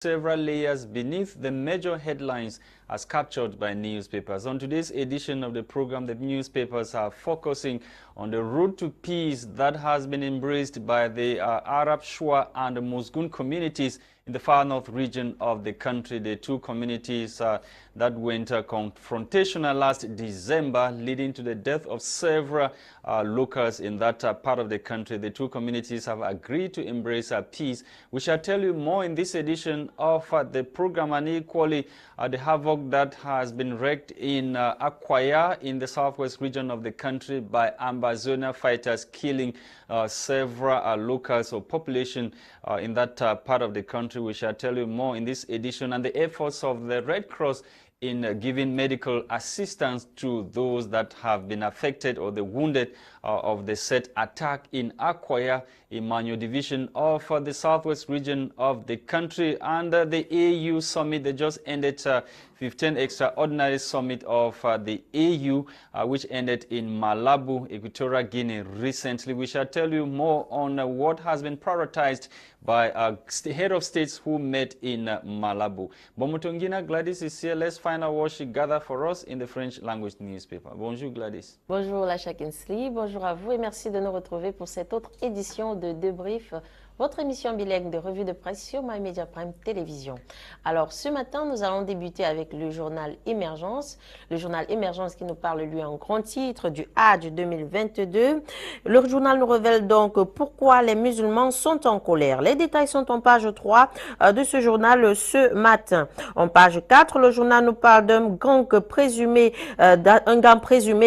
several layers beneath the major headlines as captured by newspapers. On today's edition of the program, the newspapers are focusing on the road to peace that has been embraced by the Arab Shua and the Musgun communities in the far north region of the country. The two communities that went confrontational last December, leading to the death of several locals in that part of the country. The two communities have agreed to embrace peace. We shall tell you more in this edition of the program, and equally the havoc that has been wreaked in Akwaya in the southwest region of the country by Ambazonia fighters, killing several locals or population in that part of the country. We shall tell you more in this edition, and the efforts of the Red Cross in giving medical assistance to those that have been affected or the wounded of the said attack in Akwaya, Emmanuel division of the southwest region of the country. And the AU summit that just ended, 15th extraordinary summit of the AU, which ended in Malabo, Equatorial Guinea recently. We shall tell you more on what has been prioritized by head of states who met in Malabo. Bomotonguin, Gwladys is here. Let's find out what she gathered for us in the French language newspaper. Bonjour Gwladys. Bonjour Lasha, bonjour à vous et merci de nous retrouver pour cette autre édition de Débrief, votre émission bilingue de revue de presse sur My Media Prime Télévision. Alors ce matin, nous allons débuter avec le journal Émergence. Le journal Émergence qui nous parle, lui, en grand titre du Hajj 2022. Le journal nous révèle donc pourquoi les musulmans sont en colère. Les détails sont en page 3 de ce journal ce matin. En page 4, le journal nous parle d'un gang présumé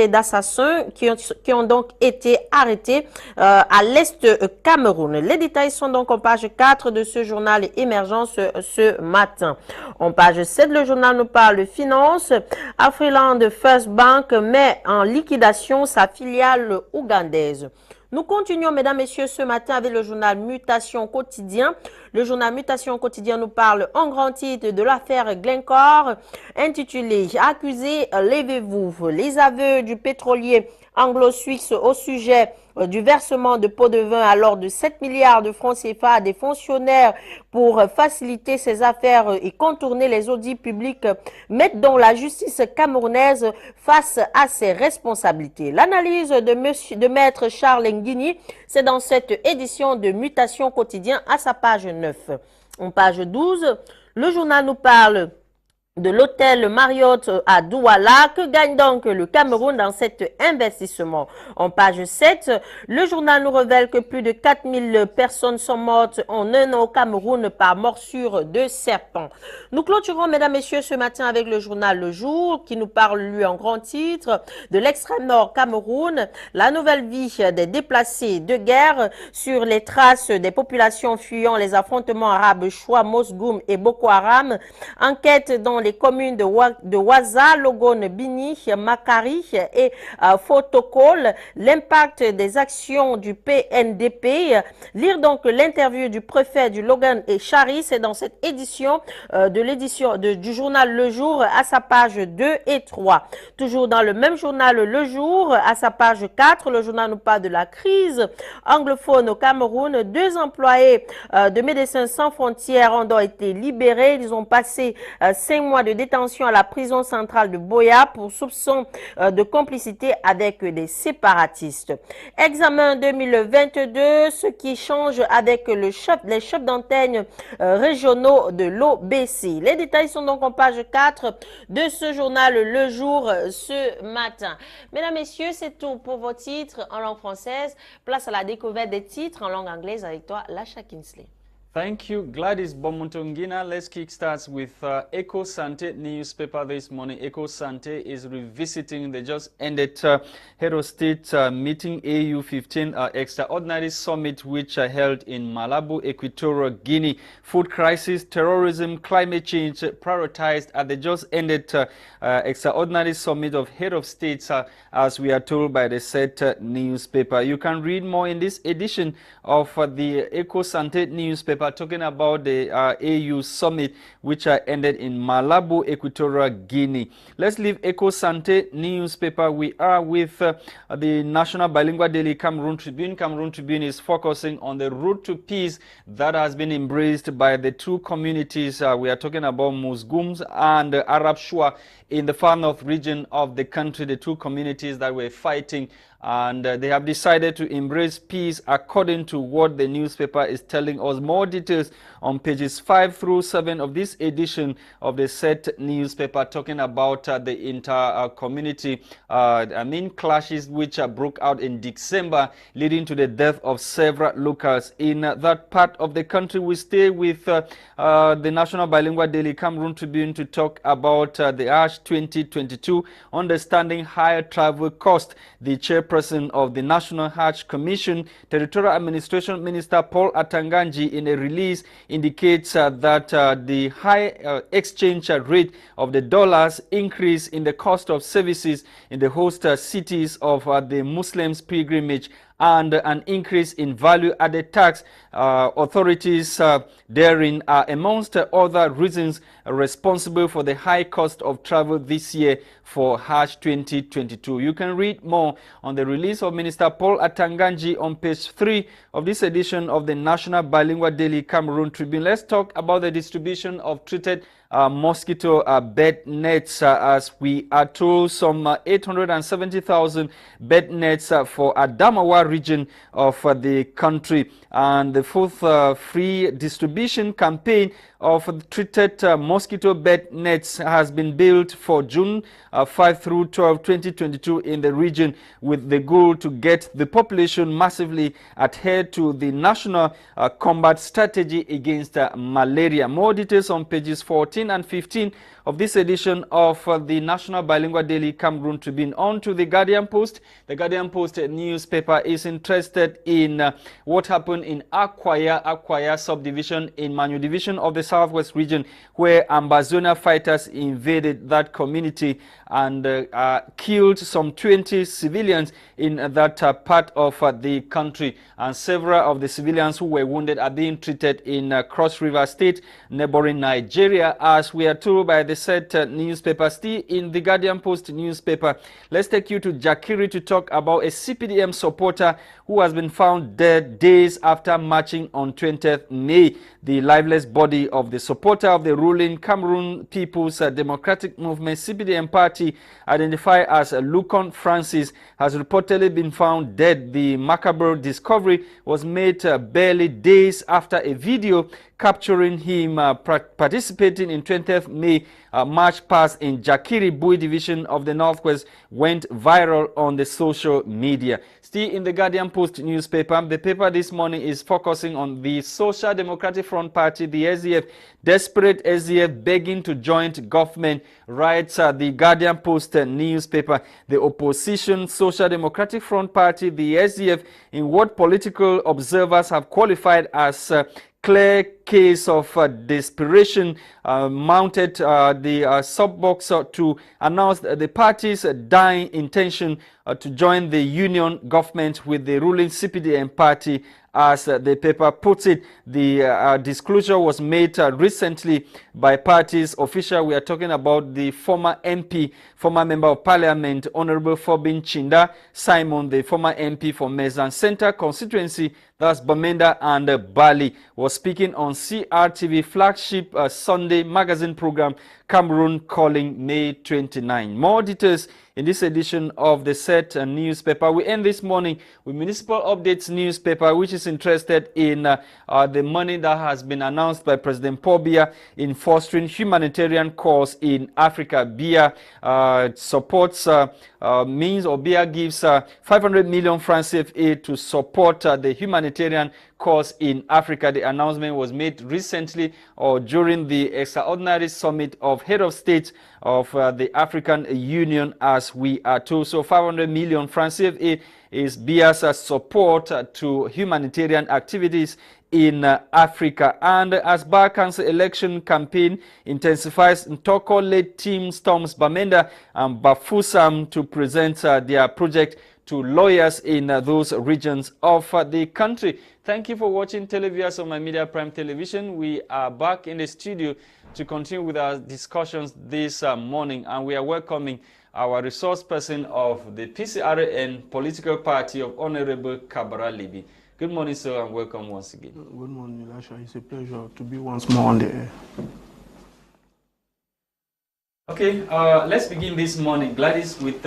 d'assassins qui ont donc été arrêtés à l'est Cameroun. Les détails sont donc en page 4 de ce journal Émergence ce matin. En page 7, le journal nous parle de finances. Afriland First Bank met en liquidation sa filiale ougandaise. Nous continuons, mesdames, messieurs, ce matin avec le journal Mutation Quotidien. Le journal Mutation Quotidien nous parle en grand titre de l'affaire Glencore, intitulée « Accusés, levez-vous ». Les aveux du pétrolier anglo-suisse au sujet du versement de pots de vin à l'ordre de 7 milliards de francs CFA à des fonctionnaires pour faciliter ses affaires et contourner les audits publics mettent donc la justice camerounaise face à ses responsabilités. L'analyse de maître Charles Nguini, c'est dans cette édition de Mutation Quotidien à sa page 9. En page 12, le journal nous parle de l'hôtel Marriott à Douala. Que gagne donc le Cameroun dans cet investissement? En page 7, le journal nous révèle que plus de 4000 personnes sont mortes en un an au Cameroun par morsure de serpent. Nous clôturons, mesdames, messieurs, ce matin avec le journal Le Jour qui nous parle, lui, en grand titre de l'extrême nord Cameroun, la nouvelle vie des déplacés de guerre sur les traces des populations fuyant les affrontements arabes Choua, Mosgoum et Boko Haram. Enquête dans les communes de Waza, Logone, Bini, Makari et Fotokol, l'impact des actions du PNDP. Lire donc l'interview du préfet du Logan et Chari, c'est dans cette édition du journal Le Jour à sa page 2 et 3. Toujours dans le même journal Le Jour, à sa page 4, le journal nous parle de la crise anglophone au Cameroun. 2 employés de Médecins Sans Frontières ont donc été libérés. Ils ont passé 5 mois de détention à la prison centrale de Boya pour soupçon de complicité avec des séparatistes. Examen 2022, ce qui change avec les chefs d'antenne régionaux de l'OBC. Les détails sont donc en page 4 de ce journal Le Jour ce matin. Mesdames, messieurs, c'est tout pour vos titres en langue française. Place à la découverte des titres en langue anglaise avec toi, Lasha. Thank you, Gwladys. Bomotonguin. Let's kickstart with Echo Sante newspaper this morning. Echo Sante is revisiting the just ended head of state meeting AU 15 extraordinary summit which held in Malabo, Equatorial Guinea. Food crisis, terrorism, climate change prioritized at the just ended extraordinary summit of head of states as we are told by the said newspaper. You can read more in this edition of the Echo Sante newspaper newspaper talking about the AU summit which ended in Malabo, Equatorial Guinea. Let's leave Eco Sante newspaper. We are with the National Bilingual Daily Cameroon Tribune. Cameroon Tribune is focusing on the road to peace that has been embraced by the two communities. We are talking about Musgums and Arab Shua in the far north region of the country, the two communities that were fighting, and they have decided to embrace peace according to what the newspaper is telling us. More details on pages 5 through 7 of this edition of the set newspaper, talking about the inter-community clashes which broke out in December, leading to the death of several locals in that part of the country. We stay with the National Bilingual Daily Cameroon Tribune to talk about the Ash 2022, understanding higher travel cost. The chairperson of the National Hajj Commission, Territorial Administration Minister Paul Atanganji, in a release indicates that the high exchange rate of the dollars, increase in the cost of services in the host cities of the Muslims pilgrimage, and an increase in value-added tax authorities therein are amongst other reasons responsible for the high cost of travel this year for Hajj 2022. You can read more on the release of Minister Paul Atanganji on page 3 of this edition of the National Bilingual Daily Cameroon Tribune. Let's talk about the distribution of treated mosquito bed nets. As we are told, some 870,000 bed nets for Adamawa region of the country, and the fourth free distribution campaign of treated mosquito bed nets has been built for June 5 through 12, 2022 in the region, with the goal to get the population massively adhered to the national combat strategy against malaria. More details on pages 14 and 15 of this edition of the National Bilingual Daily Cameroon Tribune. On to the Guardian Post. The Guardian Post newspaper is interested in what happened in Akwaya subdivision in Manu division of the Southwest region, where Ambazonia fighters invaded that community and killed some 20 civilians in that part of the country, and several of the civilians who were wounded are being treated in Cross River State, neighboring Nigeria, as we are told by the said newspaper. Still in the Guardian Post newspaper, let's take you to Jakiri to talk about a CPDM supporter who has been found dead days after marching on 20th May. The lifeless body of the supporter of the ruling Cameroon People's Democratic Movement CPDM party, identified as Lucon Francis, has reportedly been found dead. The macabre discovery was made barely days after a video capturing him participating in 20th May March past in Jakiri Bui division of the Northwest went viral on the social media. Still in the Guardian Post newspaper, the paper this morning is focusing on the Social Democratic Front Party, the SDF. Desperate SDF begging to join government, writes the Guardian Post newspaper. The opposition Social Democratic Front Party, the SDF, in what political observers have qualified as clear case of desperation, mounted the sub-box to announce the party's dying intention to join the union government with the ruling CPDM party. As the paper puts it, the disclosure was made recently by party's official. We are talking about the former MP, former Member of Parliament, Honorable Fobin Chinda Simon, the former MP for Mezan Center constituency, that's Bamenda and Bali, was speaking on CRTV flagship Sunday magazine program, Cameroon Calling, May 29. More details in this edition of the set newspaper. We end this morning with Municipal Updates newspaper, which is interested in the money that has been announced by President Paul Biya in fostering humanitarian cause in Africa. Biya supports means, or Biya gives 500 million francs CFA to support the humanitarian cause in Africa. The announcement was made recently or during the extraordinary summit of head of state of the African Union, as we are told. So 500 million francs CFA is Biya's support to humanitarian activities in Africa. And as Bar Council election campaign intensifies, Ntoko led team storms Bamenda and Bafusam to present their project to lawyers in those regions of the country. Thank you for watching, televiewers of My Media Prime Television. We are back in the studio to continue with our discussions this morning, and we are welcoming our resource person of the PCRN political party of Honorable Kabara Libi. Good morning, sir, and welcome once again. Good morning, Lasha. It's a pleasure to be once more on the air. Okay, let's begin this morning, Gwladys, with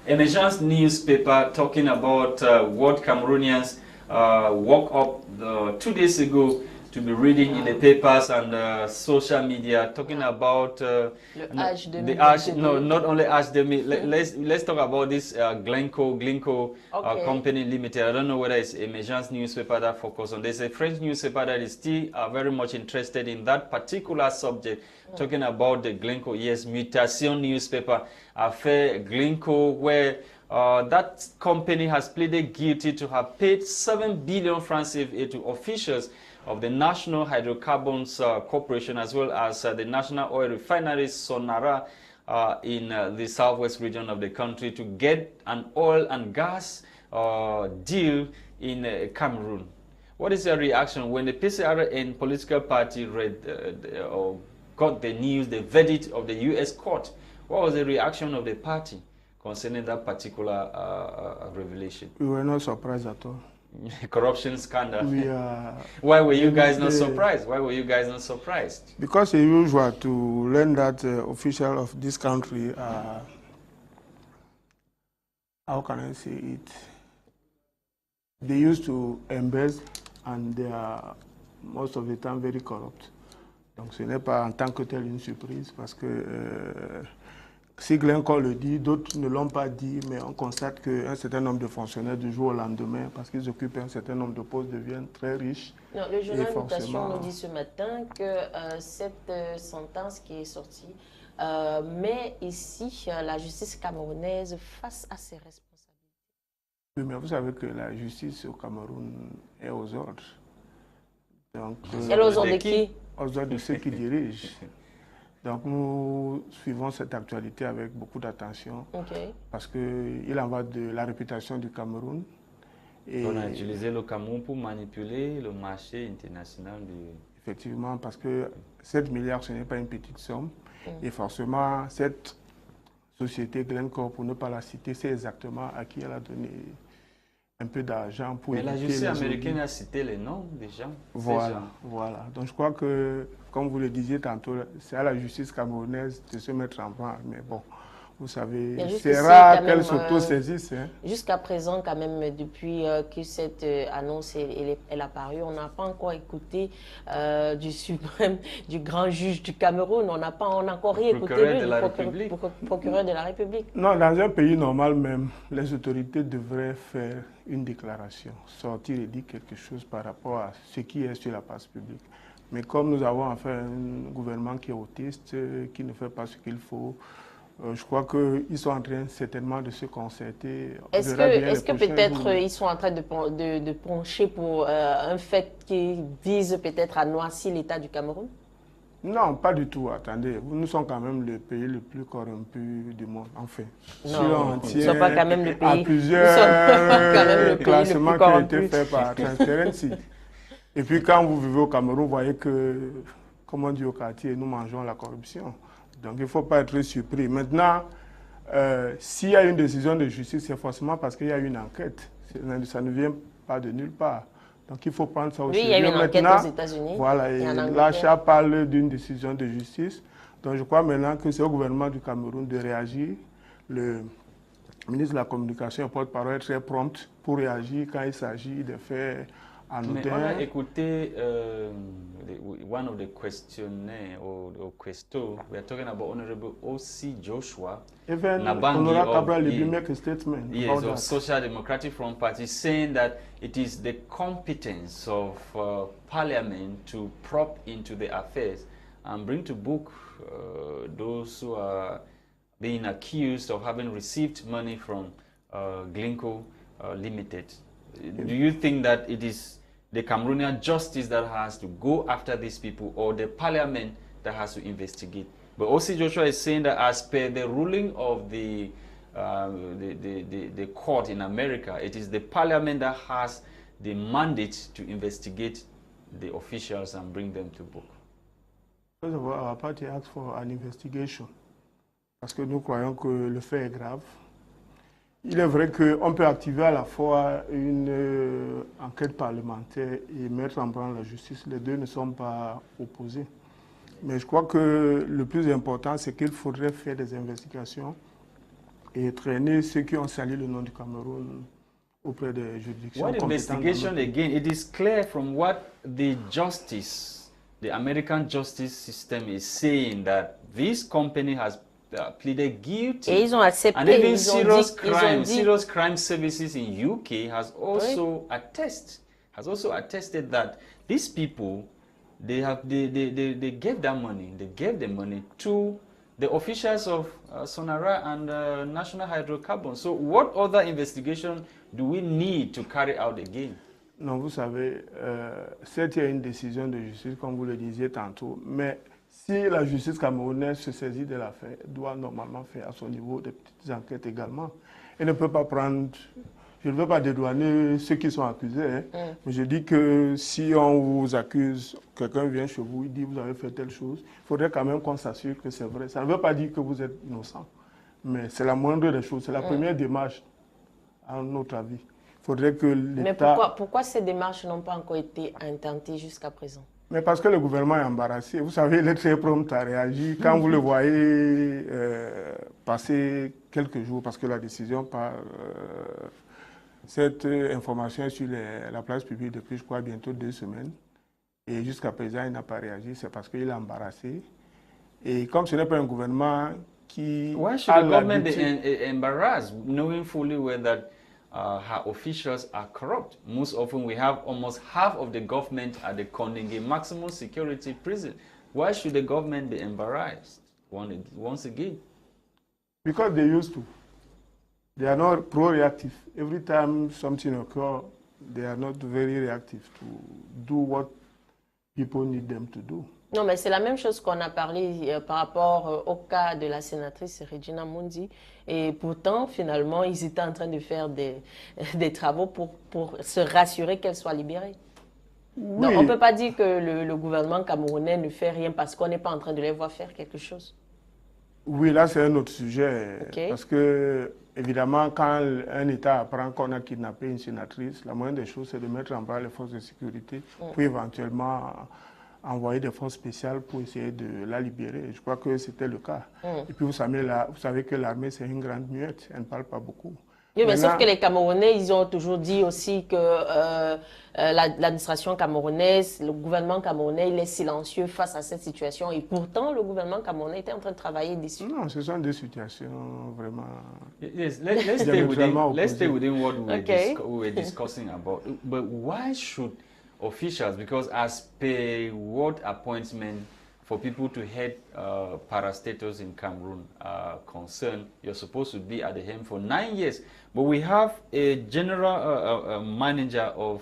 Emergence newspaper talking about what Cameroonians woke up 2 days ago to be reading in the papers and social media, talking about the Ash, no, not only Ash Demi. Let's talk about this Glencoe Company Limited. I don't know whether it's Emergence newspaper that focus on. There's a French newspaper that is still very much interested in that particular subject, talking about the Glencoe. Yes, Mutation newspaper, Affair Glencoe, where that company has pleaded guilty to have paid 7 billion francs CFA to officials of the National Hydrocarbons Corporation, as well as the National Oil Refinery Sonara in the southwest region of the country, to get an oil and gas deal in Cameroon. What is your reaction when the PCRN political party read or got the news, the verdict of the U.S. court? What was the reaction of the party concerning that particular revelation? We were not surprised at all. Corruption scandal. Why were you guys not surprised? Why were you guys not surprised? Because it's usual to learn that officials of this country are, how can I say it? They used to invest and they are most of the time very corrupt. Donc ce n'est pas en tant que tel une surprise parce que si Glencoe le dit, d'autres ne l'ont pas dit, mais on constate qu'un certain nombre de fonctionnaires du jour au lendemain, parce qu'ils occupent un certain nombre de postes, deviennent très riches. Non, le journal Mutation nous dit ce matin que cette sentence qui est sortie met ici la justice camerounaise face à ses responsabilités. Oui, mais vous savez que la justice au Cameroun est aux ordres. Donc, elle est aux ordres de qui? Aux ordres de ceux qui dirigent. Donc nous suivons cette actualité avec beaucoup d'attention parce qu'il en va de la réputation du Cameroun. Et on a utilisé le Cameroun pour manipuler le marché international Effectivement, parce que 7 milliards, ce n'est pas une petite somme. Et forcément, cette société Glencoe, pour ne pas la citer, c'est exactement à qui elle a donné un peu d'argent pour éviter. Mais la justice américaine a cité les noms des gens. Voilà, voilà. Donc je crois que, comme vous le disiez tantôt, c'est à la justice camerounaise de se mettre en branle. Mais bon, vous savez, c'est rare qu'elle s'auto-saisisse. Jusqu'à présent, quand même, depuis que cette annonce elle a paru, on n'a pas encore écouté du suprême, du grand juge du Cameroun. On n'a encore rien écouté du procureur de la République. Non, dans un pays normal même, les autorités devraient faire une déclaration, sortir et dire quelque chose par rapport à ce qui est sur la place publique. Mais comme nous avons enfin un gouvernement qui est autiste, qui ne fait pas ce qu'il faut, je crois qu'ils sont en train certainement de se concerter. Est-ce que peut-être ils sont en train de pencher pour un fait qui vise peut-être à noircir l'État du Cameroun? Non, pas du tout. Attendez, nous sommes quand même le pays le plus corrompu du monde. Enfin, non, nous ne sommes pas quand même le pays. À plusieurs classements qui ont été faits par Transparency. Et puis quand vous vivez au Cameroun, vous voyez que, comme on dit au quartier, nous mangeons la corruption. Donc il ne faut pas être surpris. Maintenant, s'il y a une décision de justice, c'est forcément parce qu'il y a une enquête. Ça ne vient pas de nulle part. Donc il faut prendre ça au sérieux. Oui, il y a une enquête aux États-Unis. Voilà, et Lasha parle d'une décision de justice. Donc je crois maintenant que c'est au gouvernement du Cameroun de réagir. Le ministre de la Communication et porte-parole est très prompt pour réagir quand il s'agit de faits anodins. Mais on a écouté one of the questionnaires or questions. We are talking about Honorable O.C. Joshua. Even Honorable Cabral make a statement about that. Social Democratic Front Party saying that it is the competence of Parliament to prop into the affairs and bring to book those who are being accused of having received money from Glencoe Limited. Do you think that it is the Cameroonian justice that has to go after these people, or the parliament that has to investigate? But O.C. Joshua is saying that as per the ruling of the the court in America. It is the parliament that has the mandate to investigate the officials and bring them to book. First of all, our party asked for an investigation parce que nous croyons que le fait est grave. Il est vrai qu'on peut activer à la fois une enquête parlementaire et mettre en branle la justice. Les deux ne sont pas opposés. Mais je crois que le plus important, c'est qu'il faudrait faire des investigations et traîner ceux qui ont sali le nom du Cameroun auprès des juridictions. What investigation again? It is clear from what the American justice system is saying that this company has pleaded guilty. Et ils ont accepté. And even serious crime services in UK has also attested that these people they gave that money. They gave the money to the officials of Sonara and National Hydrocarbons. So what other investigation do we need to carry out again? Non, vous savez, certes, il y a une décision de justice, comme vous le disiez tantôt, mais si la justice camerounaise se saisit de l'affaire, doit normalement faire à son niveau des petites enquêtes également. Elle ne peut pas prendre, je ne veux pas dédouaner ceux qui sont accusés, mais je dis que si on vous accuse, quelqu'un vient chez vous, il dit vous avez fait telle chose, il faudrait quand même qu'on s'assure que c'est vrai. Ça ne veut pas dire que vous êtes innocent, mais c'est la moindre des choses, c'est la première démarche, à notre avis. Il faudrait que l'État... Mais pourquoi ces démarches n'ont pas encore été intentées jusqu'à présent? Mais parce que le gouvernement est embarrassé. Vous savez, il est très prompt à réagir. Quand vous le voyez passer quelques jours, parce que la décision par cette information est sur la place publique depuis, je crois, bientôt 2 semaines. Et jusqu'à présent, il n'a pas réagi. C'est parce qu'il est embarrassé. Et comme ce n'est pas un gouvernement qui... Why should the government be embarrassed, knowing fully well that her officials are corrupt? Most often we have almost half of the government at the Kondinge maximum security prison. Why should the government be embarrassed once again? Because they used to. They are not pro-reactive. Every time something occurs, they are not very reactive to do what people need them to do. Non, mais c'est la même chose qu'on a parlé par rapport au cas de la sénatrice Regina Mundi. Et pourtant, finalement, ils étaient en train de faire des travaux pour se rassurer qu'elle soit libérée. Oui. Donc, on ne peut pas dire que le gouvernement camerounais ne fait rien parce qu'on n'est pas en train de les voir faire quelque chose. Oui, là, c'est un autre sujet. Okay. Parce que, évidemment, quand un État apprend qu'on a kidnappé une sénatrice, la moindre des choses, c'est de mettre en place les forces de sécurité pour éventuellement envoyer des forces spéciales pour essayer de la libérer. Je crois que c'était le cas. Et puis vous savez que l'armée, c'est une grande muette, elle ne parle pas beaucoup. Oui, mais sauf que les Camerounais, ils ont toujours dit aussi que l'administration camerounaise, le gouvernement camerounais, il est silencieux face à cette situation. Et pourtant, le gouvernement camerounais était en train de travailler dessus. Non, ce sont des situations vraiment... Yes, let's stay within what we were discussing about. But why should officials, because as per what appointment for people to head parastatals in Cameroon are concerned, you're supposed to be at the helm for 9 years. But we have a general manager of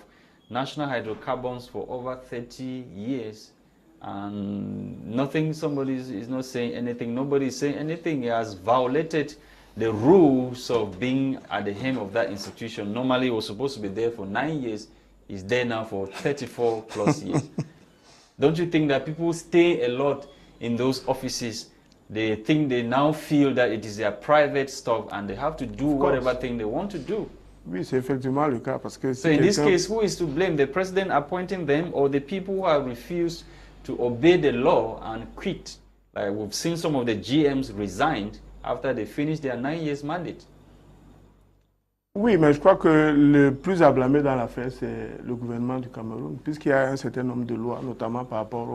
National Hydrocarbons for over 30 years, and somebody is not saying anything, nobody is saying anything. He has violated the rules of being at the helm of that institution. Normally, he was supposed to be there for 9 years. Is there now for 34 plus years. Don't you think that people stay a lot in those offices? They think they now feel that it is their private stuff and they have to do whatever thing they want to do. Oui, c'est effectivement le cas parce que so in this case, who is to blame? The president appointing them or the people who have refused to obey the law and quit? Like we've seen some of the GMs resigned after they finished their 9 years mandate. Oui, mais je crois que le plus à blâmer dans l'affaire, c'est le gouvernement du Cameroun, puisqu'il y a un certain nombre de lois, notamment par rapport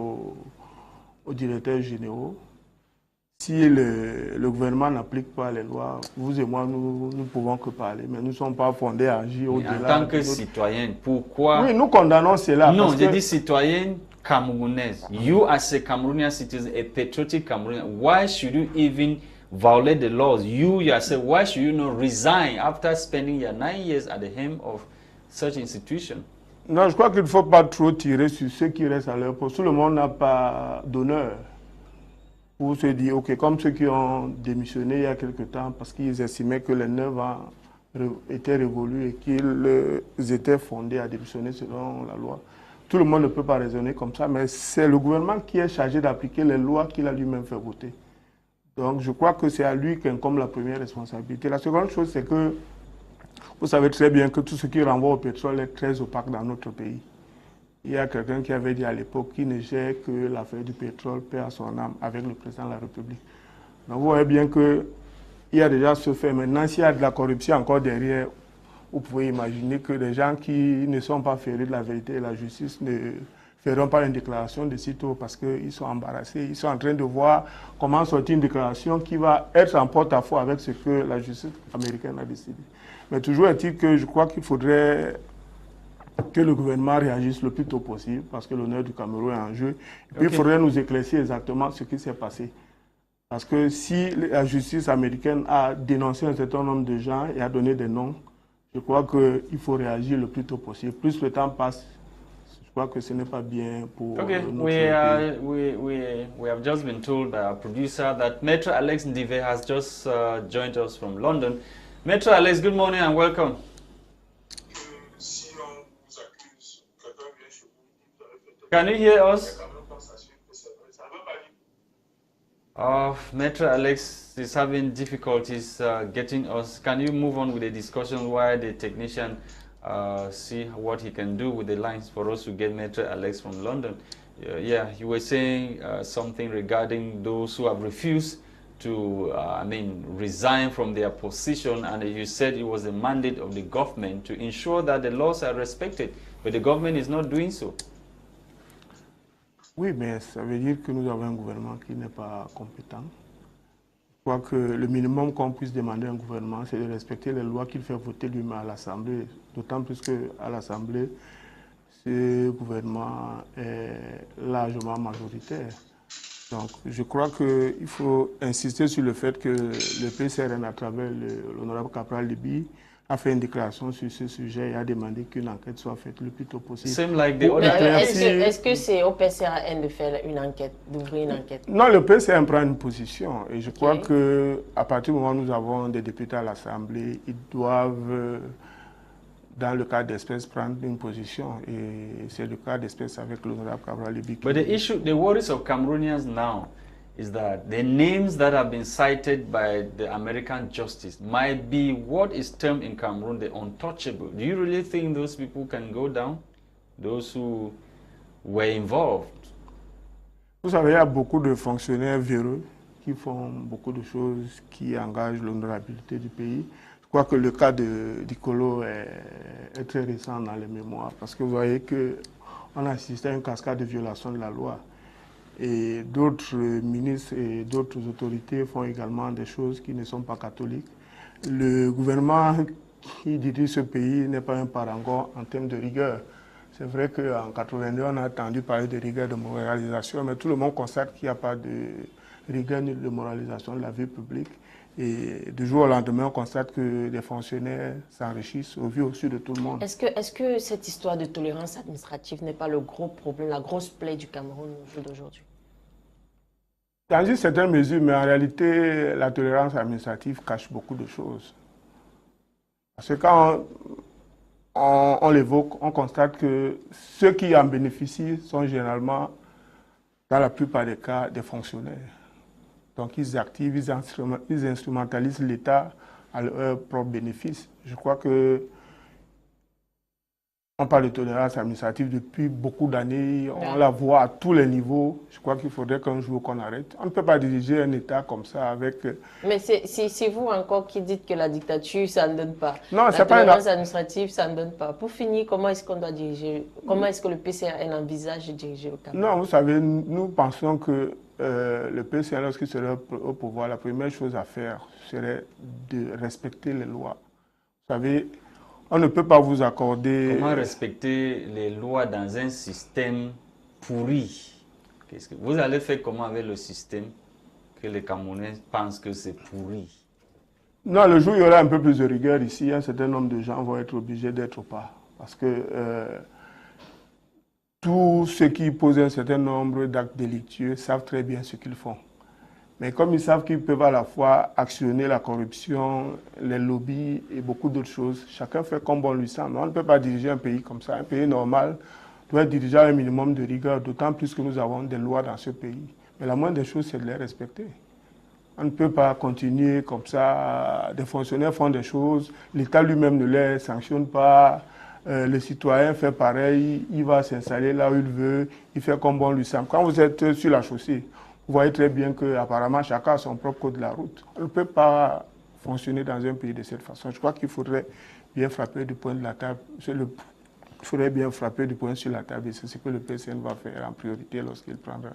aux directeurs généraux. Si le gouvernement n'applique pas les lois, vous et moi, nous ne pouvons que parler, mais nous ne sommes pas fondés à agir au-delà. En tant que citoyen, pourquoi... Oui, nous condamnons cela. Non, j'ai dit citoyen camerounaise. You as a Cameroonian citizen, a patriotic Cameroonian, why should you even violate the laws? You yourself, why should you not resign after spending your 9 years at the helm of such institution? Non, je crois qu'il ne faut pas trop tirer sur ceux qui restent à leur poste. Tout le monde n'a pas d'honneur. pour se dire, ok, comme ceux qui ont démissionné il y a quelque temps parce qu'ils estimaient que les 9 ans étaient révolus et qu'ils étaient fondés à démissionner selon la loi. Tout le monde ne peut pas raisonner comme ça, mais c'est le gouvernement qui est chargé d'appliquer les lois qu'il a lui-même fait voter. Donc je crois que c'est à lui qu'incombe la première responsabilité. La seconde chose, c'est que vous savez très bien que tout ce qui renvoie au pétrole est très opaque dans notre pays. Il y a quelqu'un qui avait dit à l'époque qu'il ne gère que l'affaire du pétrole, paix à son âme, avec le président de la République. Donc vous voyez bien qu'il y a déjà ce fait. Maintenant, s'il y a de la corruption encore derrière, vous pouvez imaginer que des gens qui ne sont pas férus de la vérité et de la justice ne feront pas une déclaration de sitôt parce qu'ils sont embarrassés. Ils sont en train de voir comment sortir une déclaration qui va être en porte-à-faux avec ce que la justice américaine a décidé. Mais toujours est-il que je crois qu'il faudrait que le gouvernement réagisse le plus tôt possible parce que l'honneur du Cameroun est en jeu. Et puis il faudrait nous éclaircir exactement ce qui s'est passé. Parce que si la justice américaine a dénoncé un certain nombre de gens et a donné des noms, je crois qu'il faut réagir le plus tôt possible. Plus le temps passe, je crois que ce n'est pas bien pour notre pays. We have just been told by our producer that Maître Alex Ndive has just joined us from London. Maître Alex, good morning and welcome. Can you hear us? Maître Alex is having difficulties getting us. Can you move on with the discussion while the technician see what he can do with the lines for us to get Maître Alex from London? Yeah, you were saying something regarding those who have refused to, resign from their position, and you said it was a mandate of the government to ensure that the laws are respected, but the government is not doing so. Oui, mais ça veut dire que nous avons un gouvernement qui n'est pas compétent. Je crois que le minimum qu'on puisse demander à un gouvernement, c'est de respecter les lois qu'il fait voter lui-même à l'Assemblée. D'autant plus qu'à l'Assemblée, ce gouvernement est largement majoritaire. Donc, je crois qu'il faut insister sur le fait que le PCRN, à travers l'honorable Capral Libye, a fait une déclaration sur ce sujet et a demandé qu'une enquête soit faite le plus tôt possible. Est-ce que c'est au PCRN de faire une enquête, d'ouvrir une enquête? Non, le PCRN prend une position et je crois qu'à partir du moment où nous avons des députés à l'Assemblée, ils doivent, dans le cas d'espèce, prendre une position et c'est le cas d'espèce avec l'honorable Capral Libye. But the worries of Cameroonians now is that the names that have been cited by the American justice might be what is termed in Cameroon the untouchable. Do you really think those people can go down? Those who were involved? Vous savez, il y a beaucoup de fonctionnaires véreux qui font beaucoup de choses qui engagent l'honorabilité du pays. Je crois que le cas de Dicolo est très récent dans les mémoires parce que vous voyez qu'on assisté à une cascade de violations de la loi. Et d'autres ministres et d'autres autorités font également des choses qui ne sont pas catholiques. Le gouvernement qui dirige ce pays n'est pas un parangon en termes de rigueur. C'est vrai qu'en 1982, on a entendu parler de rigueur de moralisation, mais tout le monde constate qu'il n'y a pas de rigueur ni de moralisation de la vie publique. Et du jour au lendemain, on constate que les fonctionnaires s'enrichissent au vu au-dessus de tout le monde. Est-ce que cette histoire de tolérance administrative n'est pas le gros problème, la grosse plaie du Cameroun au jour d'aujourd'hui? Dans une certaine mesure, mais en réalité, la tolérance administrative cache beaucoup de choses. Parce que quand on l'évoque, on constate que ceux qui en bénéficient sont généralement, dans la plupart des cas, des fonctionnaires. Donc ils activent, ils instrumentalisent l'État à leur propre bénéfice. Je crois que on parle de tolérance administrative depuis beaucoup d'années, on la voit à tous les niveaux. Je crois qu'il faudrait qu'un jour qu'on arrête. On ne peut pas diriger un État comme ça avec... Mais c'est vous encore qui dites que la dictature, ça ne donne pas. Non, la tolérance administrative, ça ne donne pas. Pour finir, comment est-ce qu'on doit diriger, comment est-ce que le PCRN envisage de diriger le Cameroun? Non, vous savez, nous pensons que le PCRN, lorsqu'il serait au pouvoir, la première chose à faire serait de respecter les lois. Vous savez, on ne peut pas vous accorder... Comment respecter les lois dans un système pourri? Vous allez faire comment avec le système que les Camerounais pensent que c'est pourri? Non, le jour où il y aura un peu plus de rigueur ici, un certain nombre de gens vont être obligés d'être au pas. Parce que tous ceux qui posent un certain nombre d'actes délictueux savent très bien ce qu'ils font. Mais comme ils savent qu'ils peuvent à la fois actionner la corruption, les lobbies et beaucoup d'autres choses, chacun fait comme bon lui semble. On ne peut pas diriger un pays comme ça. Un pays normal doit être dirigé à un minimum de rigueur, d'autant plus que nous avons des lois dans ce pays. Mais la moindre des choses, c'est de les respecter. On ne peut pas continuer comme ça. Des fonctionnaires font des choses, l'État lui-même ne les sanctionne pas. Le citoyen fait pareil, il va s'installer là où il veut, il fait comme bon lui semble. Quand vous êtes sur la chaussée, vous voyez très bien qu'apparemment chacun a son propre code de la route. On ne peut pas fonctionner dans un pays de cette façon. Je crois qu'il faudrait bien frapper du poing de la table. Il faudrait bien frapper du poing sur la table et c'est ce que le PCN va faire en priorité lorsqu'il prendra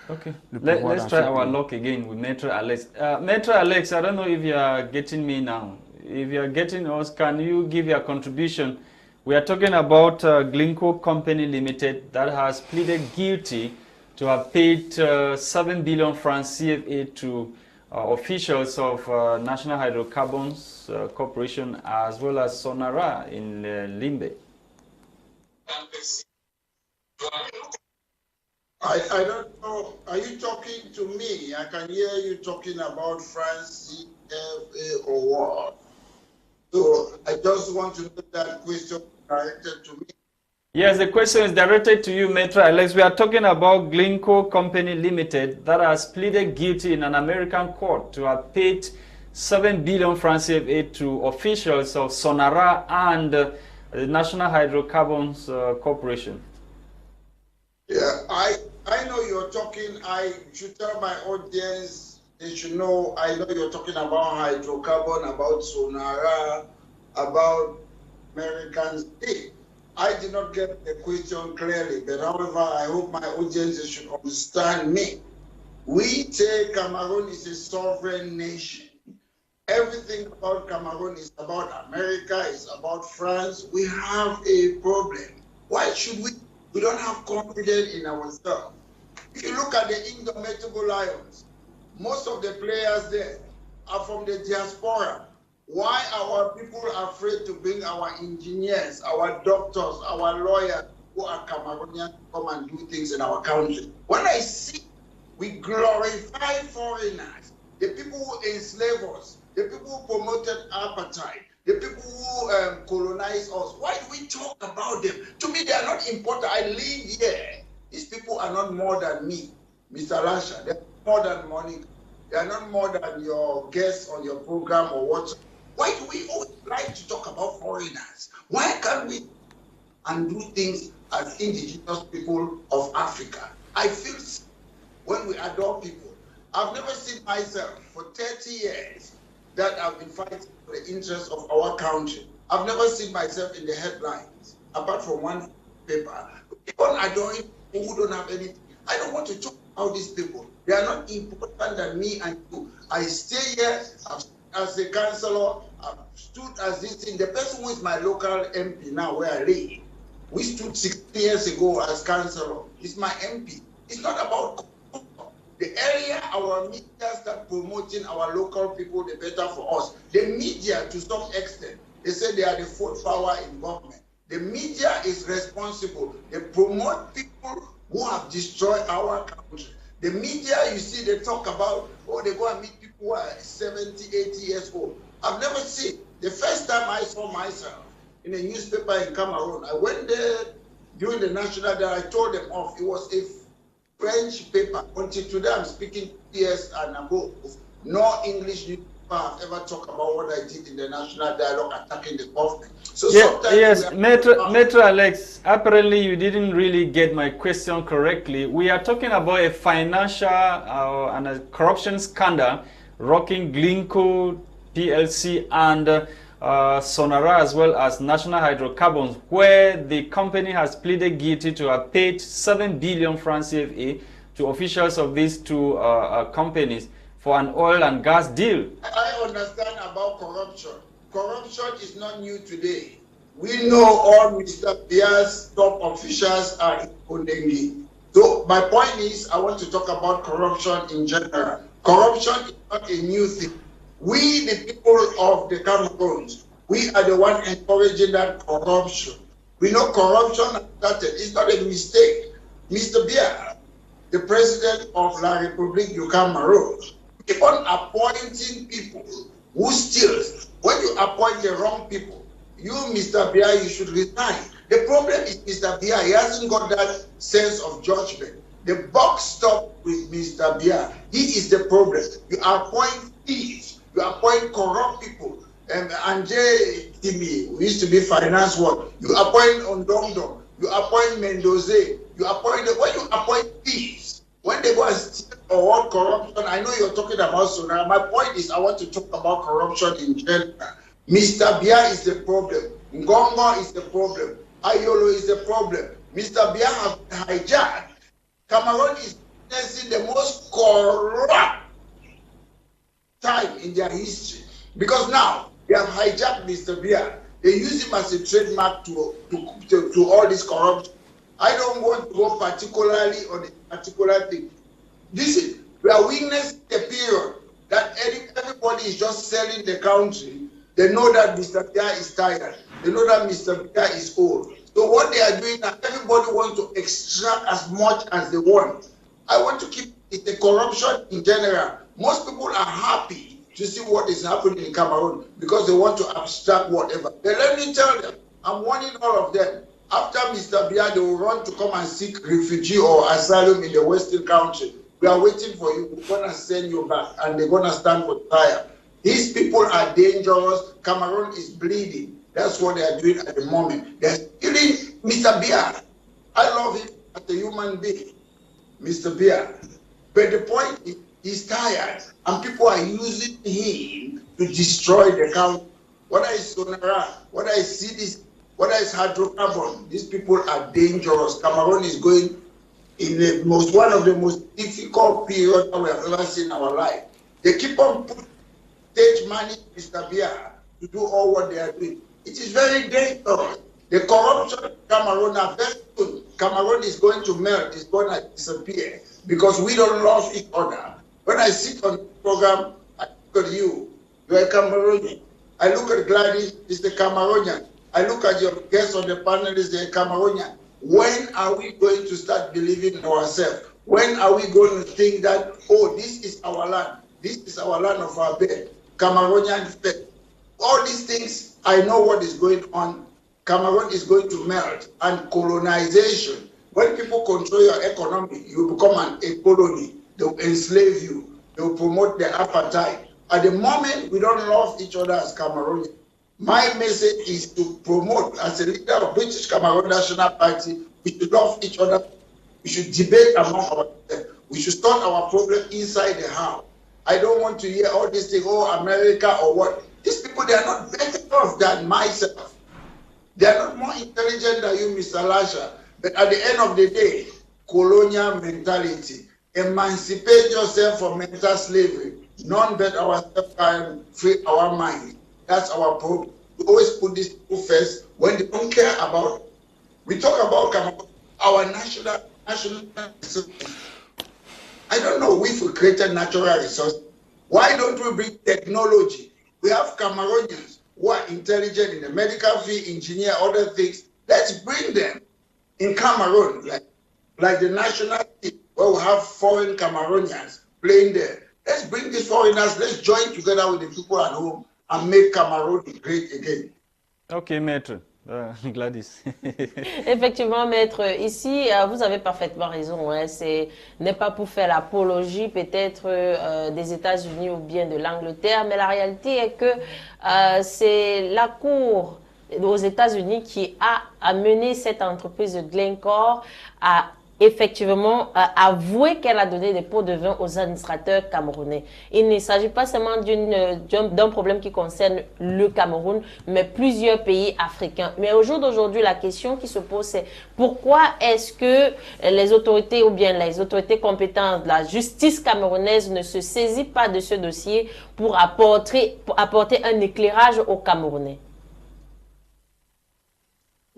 le pouvoir. Let's try our luck again with Maître Alex. Maître Alex, I don't know if you are getting me now. If you are getting us, can you give your contribution? We are talking about Glencore Company Limited that has pleaded guilty to have paid 7 billion francs CFA to officials of National Hydrocarbons Corporation as well as Sonara in Limbe. I don't know. Are you talking to me? I can hear you talking about France CFA or what? So I just want to know that question directed to me. Yes, the question is directed to you, Maitre Alex. We are talking about Glencore Company Limited that has pleaded guilty in an American court to have paid 7 billion francs CFA to officials of Sonara and the National Hydrocarbons Corporation. Yeah, I know you're talking. I should tell my audience, they should know, I know you're talking about hydrocarbon, about Sonara, about American State. I did not get the question clearly, but however, I hope my audience should understand me. We say Cameroon is a sovereign nation. Everything about Cameroon is about America, is about France. We have a problem. Why should we? We don't have confidence in ourselves. If you look at the Indomitable Lions, most of the players there are from the diaspora. Why are our people afraid to bring our engineers, our doctors, our lawyers who are Cameroonians to come and do things in our country? When I see we glorify foreigners, the people who enslave us, the people who promoted apartheid, the people who colonized us, why do we talk about them? To me, they are not important. I live here. These people are not more than me, Mr. Lasha. They're more than money. They are not more than your guests on your program or what. Why do we always like to talk about foreigners? Why can't we and do things as indigenous people of Africa? I feel when we adopt people. I've never seen myself for 30 years that I've been fighting for the interests of our country. I've never seen myself in the headlines, apart from one paper. People adoring people who don't have anything. I don't want to talk about these people. They are not important than me and you. I stay here as a councillor, I've stood as this thing. The person who is my local MP now where I live, we stood 16 years ago as councillor. He's my MP. It's not about the earlier our media start promoting our local people, the better for us. The media, to some extent, they say they are the fourth power in government. The media is responsible. They promote people who have destroyed our country. The media, you see, they talk about, oh, they go and meet people who are 70, 80 years old. I've never seen. The first time I saw myself in a newspaper in Cameroon, I went there during the National Day, I told them off. It was a French paper. Until today, I'm speaking years and above. No English newspaper have ever talked about what I did in the national dialogue attacking the government. So yes, Maitre Alex, apparently you didn't really get my question correctly. We are talking about a financial and a corruption scandal rocking Glencore PLC and Sonara as well as National Hydrocarbons, where the company has pleaded guilty to have paid 7 billion francs CFA to officials of these two companies for an oil and gas deal. I understand about corruption. Corruption is not new today. We know all Mr. Bia's top officials are in Odengi. So my point is, I want to talk about corruption in general. Corruption is not a new thing. We, the people of the Cameroons, we are the one encouraging that corruption. We know corruption started. It's not a mistake. Mr. Bia, the president of La République du Cameroon, keep on appointing people who steal. When you appoint the wrong people, you, Mr. Bia, you should resign. The problem is Mr. Bia, he hasn't got that sense of judgment. The buck stopped with Mr. Bia. He is the problem. You appoint thieves, you appoint corrupt people. Anje Timi, who used to be finance work, you appoint Ondongdong, you appoint Mendoza, you appoint, when you appoint thieves, when they go and steal or what corruption, I know you're talking about Sonara. My point is I want to talk about corruption in general. Mr. Bia is the problem. Ngongo is the problem. Ayolo is the problem. Mr. Bia have hijacked. Cameroon is witnessing the most corrupt time in their history. Because now, they have hijacked Mr. Bia. They use him as a trademark to all this corruption. I don't want to go particularly on a particular thing. Listen, we are witnessing a period that everybody is just selling the country. They know that Mr. Bia is tired. They know that Mr. Bia is old. So what they are doing now, everybody wants to extract as much as they want. I want to keep it the corruption in general. Most people are happy to see what is happening in Cameroon because they want to abstract whatever. Then let me tell them, I'm warning all of them. After Mr. Bia, they will run to come and seek refugee or asylum in the Western country. We are waiting for you. We're going to send you back and they're going to stand for trial. These people are dangerous. Cameroon is bleeding. That's what they are doing at the moment. They're killing Mr. Bia. I love him as a human being, Mr. Bia. But the point is, he's tired, and people are using him to destroy the country. Whether it's Sonara, whether it's CDC, whether it's hydrocarbon, these people are dangerous. Cameroon is going in one of the most difficult periods we have ever seen in our life. They keep on putting stage money, Mr. Bia, to do all what they are doing. It is very dangerous. The corruption in Cameroon, very soon, Cameroon is going to melt, it's going to disappear because we don't love each other. When I sit on the program, I look at you, you're a Cameroonian. I look at Gwladys, it's the Cameroonian. I look at your guests on the panel, it's the Cameroonian. When are we going to start believing in ourselves? When are we going to think that, oh, this is our land, this is our land of our bed, Cameroonian faith. All these things, I know what is going on. Cameroon is going to melt, and colonization. When people control your economy, you become a colony. They'll enslave you. They'll promote the apartheid. At the moment, we don't love each other as Cameroonians. My message is to promote, as a leader of British Cameroon National Party, we should love each other. We should debate among ourselves. We should sort our problem inside the house. I don't want to hear all these things, oh, America or what. These people, they are not better off than myself. They are not more intelligent than you, Mr. Lasha. But at the end of the day, colonial mentality. Emancipate yourself from mental slavery. None but ourselves can free our mind. That's our problem. We always put these people first when they don't care about it. We talk about our national resources. I don't know if we created natural resources. Why don't we bring technology? We have Cameroonians who are intelligent in the medical field, engineer, other things. Let's bring them in Cameroon, like the national team, where we have foreign Cameroonians playing there. Let's bring these foreigners, let's join together with the people at home and make Cameroon great again. Ok, maître. Gwladys. Effectivement, maître, ici, vous avez parfaitement raison. Hein, ce n'est pas pour faire l'apologie peut-être des États-Unis ou bien de l'Angleterre, mais la réalité est que c'est la Cour aux États-Unis qui a amené cette entreprise de Glencore à effectivement avouer qu'elle a donné des pots de vin aux administrateurs camerounais. Il ne s'agit pas seulement d'un problème qui concerne le Cameroun, mais plusieurs pays africains. Mais au jour d'aujourd'hui, la question qui se pose, c'est pourquoi est-ce que les autorités ou bien les autorités compétentes de la justice camerounaise ne se saisissent pas de ce dossier pour apporter un éclairage aux Camerounais?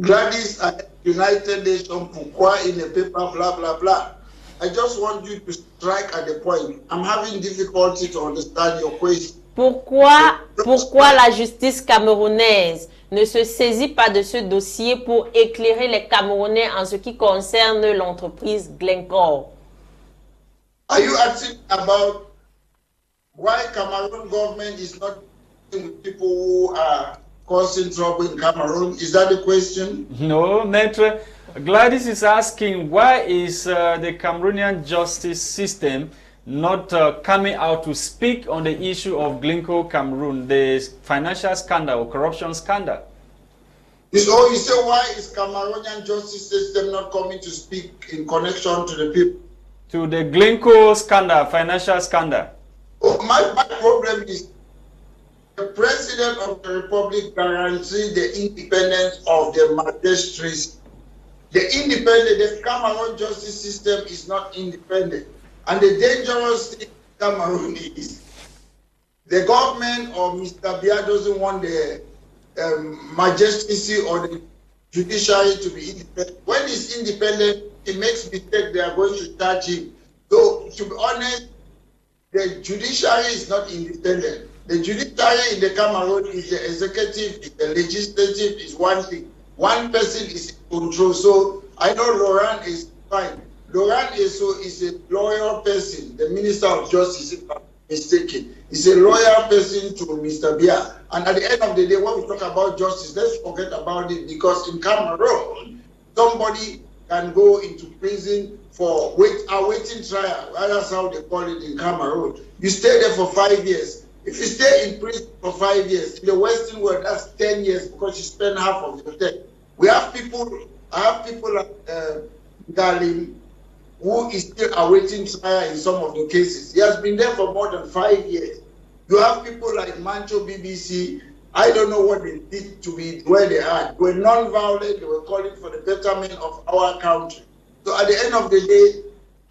Gwladys at United Nations, pourquoi il ne peut pas bla bla bla. I just want you to strike at the point. I'm having difficulty to understand your question. Pourquoi la justice camerounaise ne se saisit pas de ce dossier pour éclairer les Camerounais en ce qui concerne l'entreprise Glencore? Are you asking about why Cameroon government is not dealing with people who are causing trouble in Cameroon? Is that the question? No, Maître. Gwladys is asking, why is the Cameroonian justice system not coming out to speak on the issue of Glencoe Cameroon, the financial scandal or corruption scandal? So you say, why is Cameroonian justice system not coming to speak in connection to the people? To the Glencoe scandal, financial scandal. Oh, my problem is the President of the Republic guaranteed the independence of the magistrates. The Cameroon justice system is not independent. And the dangerous thing in Cameroon is the government or Mr. Biya doesn't want the magistracy or the judiciary to be independent. When it's independent, it makes mistake, they are going to charge him. So, to be honest, the judiciary is not independent. The judiciary in the Cameroon is the executive, the legislative is one thing. One person is in control. So I know Laurent is fine. Laurent is a loyal person, the Minister of Justice, if I'm mistaken. He's a loyal person to Mr. Biya. And at the end of the day, when we talk about justice, let's forget about it, because in Cameroon, somebody can go into prison for awaiting trial. That's how they call it in Cameroon. You stay there for 5 years. If you stay in prison for 5 years, in the Western world, that's 10 years because you spend half of your time. I have people like Galim, who is still awaiting trial in some of the cases. He has been there for more than 5 years. You have people like Mancho BBC. I don't know what they did to be where they are. They were non-violent. They were calling for the betterment of our country. So at the end of the day,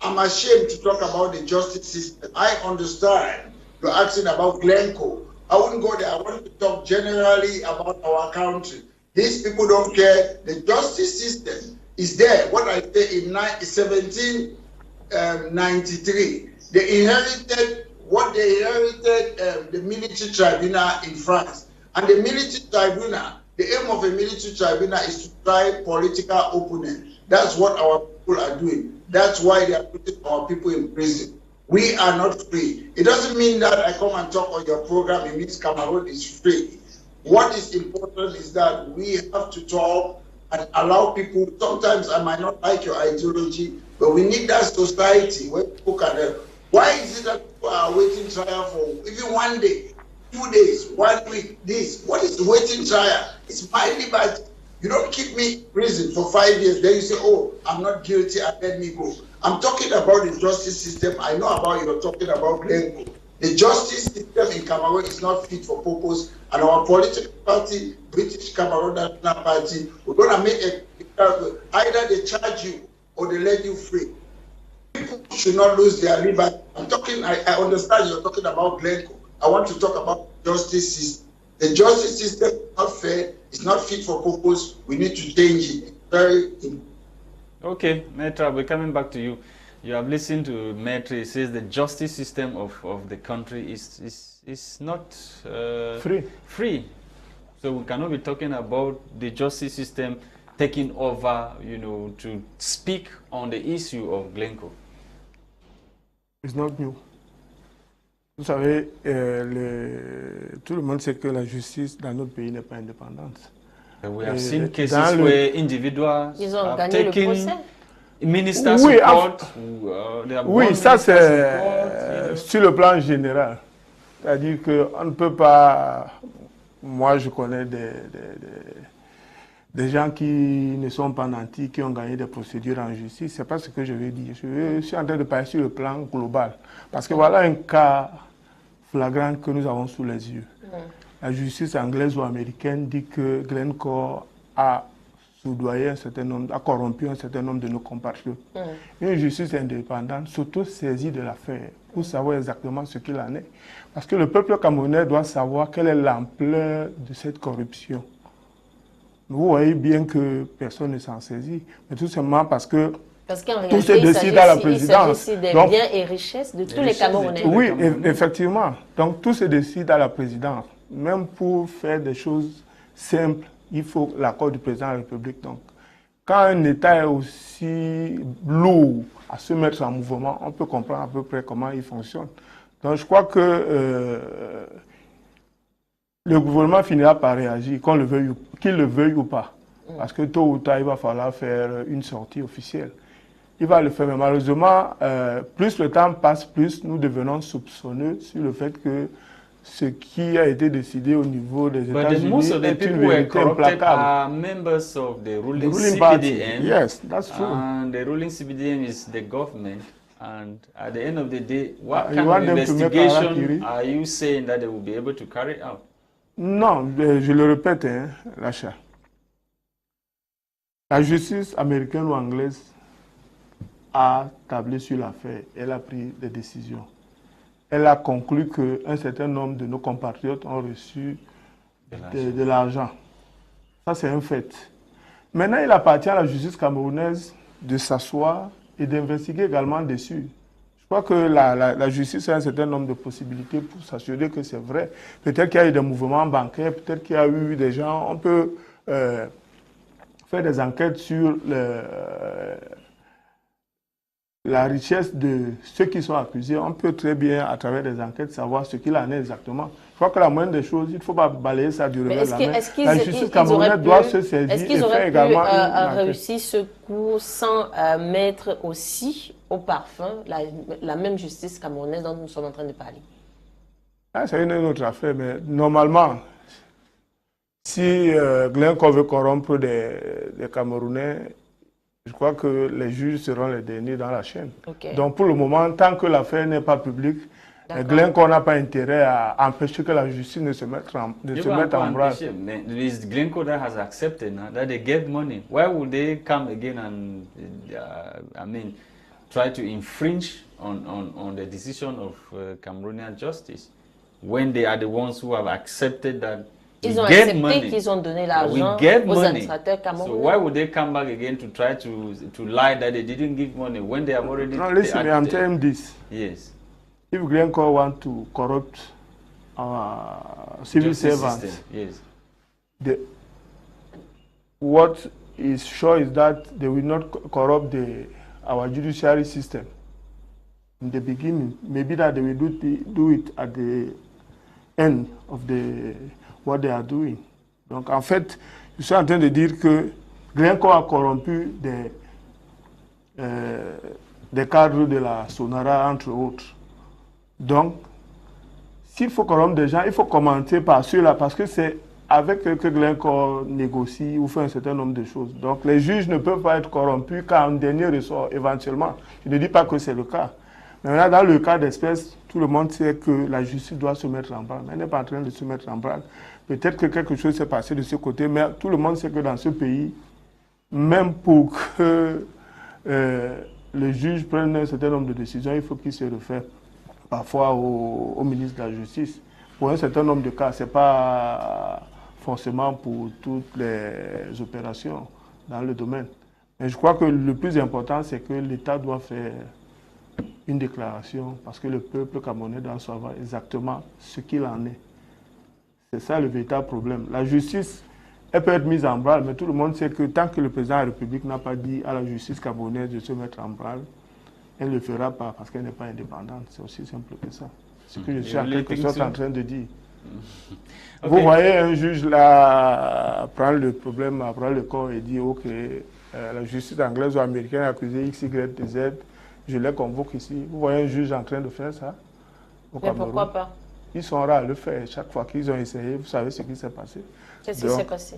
I'm ashamed to talk about the justice system. I understand you're asking about Glencoe. I wouldn't go there. I want to talk generally about our country. These people don't care. The justice system is there. What I say in 1793, they inherited the military tribunal in France. And the military tribunal, the aim of a military tribunal is to try political opponents. That's what our people are doing. That's why they are putting our people in prison. We are not free. It doesn't mean that I come and talk on your program, it means Cameroon is free. What is important is that we have to talk and allow people. Sometimes I might not like your ideology, but we need that society where people can help. Why is it that people are waiting trial for even 1 day, 2 days, 1 week, this? What is the waiting trial? It's my liberty. You don't keep me in prison for 5 years, then you say, oh, I'm not guilty and let me go. I'm talking about the justice system. I know about you're talking about Glencoe. The justice system in Cameroon is not fit for purpose, and our political party, British Cameroon National Party, we're going to make either they charge you or they let you free. People should not lose their liberty. I understand you're talking about Glencoe. I want to talk about justice system. The justice system is not fair. It's not fit for purpose. We need to change it. It's very important. Okay, Maître, we're coming back to you. You have listened to Maître. He says the justice system of the country is not free. So we cannot be talking about the justice system taking over, to speak on the issue of Glencoe. It's not new. Vous savez, tout le monde sait que la justice dans notre pays n'est pas indépendante. We have seen cases where individuals have taken ministers support. Oui, ça c'est sur le plan général. C'est-à-dire qu'on ne peut pas... Moi, je connais des gens qui ne sont pas nantis, qui ont gagné des procédures en justice. C'est pas ce que je veux dire. Je suis en train de parler sur le plan global. Parce que voilà un cas flagrant que nous avons sous les yeux. La justice anglaise ou américaine dit que Glencoe a soudoyé un certain nombre, a corrompu un certain nombre de nos compatriotes. Une justice indépendante s'auto-saisit de l'affaire pour savoir exactement ce qu'il en est. Parce que le peuple camerounais doit savoir quelle est l'ampleur de cette corruption. Vous voyez bien que personne ne s'en saisit, mais tout simplement parce que tout se décide à la présidence. Il s'agit des biens et richesses de tous les Camerounais. Oui, effectivement. Donc tout se décide à la présidence. Même pour faire des choses simples, il faut l'accord du président de la République. Donc, quand un État est aussi lourd à se mettre en mouvement, on peut comprendre à peu près comment il fonctionne. Donc je crois que le gouvernement finira par réagir, qu'il le veuille ou pas. Parce que tôt ou tard, il va falloir faire une sortie officielle. Il va le faire, mais malheureusement, plus le temps passe, plus nous devenons soupçonneux sur le fait que ce qui a été décidé au niveau des États-Unis est une vérité implacable. Members of the ruling CPDM. Party. Yes, that's true. And the ruling CPDM is the government. And at the end of the day, what you kind want of them to make investigation are you saying that they will be able to carry out? Non, je le répète, hein, Lasha. La justice américaine ou anglaise a tablé sur l'affaire. Elle a pris des décisions. Elle a conclu qu'un certain nombre de nos compatriotes ont reçu de l'argent. Ça, c'est un fait. Maintenant, il appartient à la justice camerounaise de s'asseoir et d'investiguer également dessus. Je crois que la justice a un certain nombre de possibilités pour s'assurer que c'est vrai. Peut-être qu'il y a eu des mouvements bancaires, peut-être qu'il y a eu des gens. On peut faire des enquêtes sur la richesse de ceux qui sont accusés. On peut très bien, à travers des enquêtes, savoir ce qu'il en est exactement. Je crois que la moindre des choses, il ne faut pas balayer ça du revers de la main. La justice camerounaise doit se saisir et faire également réussir ce coup sans mettre aussi au parfum la même justice camerounaise dont nous sommes en train de parler? Ah, c'est une autre affaire, mais normalement, si Glencore veut corrompre des Camerounais, je crois que les juges seront les derniers dans la chaîne. Okay. Donc pour le moment, tant que l'affaire n'est pas publique, Glencore n'a pas intérêt à empêcher que la justice ne se mette en branle. It's Glencore that has accepted now that they gave money. Why would they come again and, try to infringe on the decision of Cameroonian justice when they are the ones who have accepted that? Ils ont accepté qu'ils ont donné l'argent aux administrateurs camerounais. So why would they come back again to try to lie that they didn't give money when they have already? No, listen, I'm telling this. Yes. If Glencore want to corrupt our civil servants, yes. What is sure is that they will not corrupt our judiciary system in the beginning. Maybe that they will do it at the end of what they are doing. Donc en fait, je suis en train de dire que Glencore a corrompu des cadres de la Sonara, entre autres. Donc, s'il faut corrompre des gens, il faut commencer par ceux-là, parce que c'est avec eux que Glencore négocie ou fait un certain nombre de choses. Donc, les juges ne peuvent pas être corrompus qu'en dernier ressort, éventuellement. Je ne dis pas que c'est le cas. Mais maintenant, dans le cas d'espèce, tout le monde sait que la justice doit se mettre en branle. Elle n'est pas en train de se mettre en branle. Peut-être que quelque chose s'est passé de ce côté, mais tout le monde sait que dans ce pays, même pour que le juge prenne un certain nombre de décisions, il faut qu'il se réfère parfois au ministre de la Justice. Pour un certain nombre de cas, ce n'est pas forcément pour toutes les opérations dans le domaine. Mais je crois que le plus important, c'est que l'État doit faire une déclaration, parce que le peuple camerounais doit savoir exactement ce qu'il en est. C'est ça le véritable problème. La justice, elle peut être mise en branle, mais tout le monde sait que tant que le président de la République n'a pas dit à la justice camerounaise de se mettre en branle, elle ne le fera pas parce qu'elle n'est pas indépendante. C'est aussi simple que ça. Ce que je suis en quelque sorte en train de dire. Okay. Vous voyez un juge là prendre le problème, prendre le corps et dire ok, la justice anglaise ou américaine a accusé X, Y, Z, je les convoque ici. Vous voyez un juge en train de faire ça au Mais Cameroun. Pourquoi pas? Ils sont rares à le faire. Chaque fois qu'ils ont essayé, vous savez ce qui s'est passé. Qu'est-ce qui s'est passé?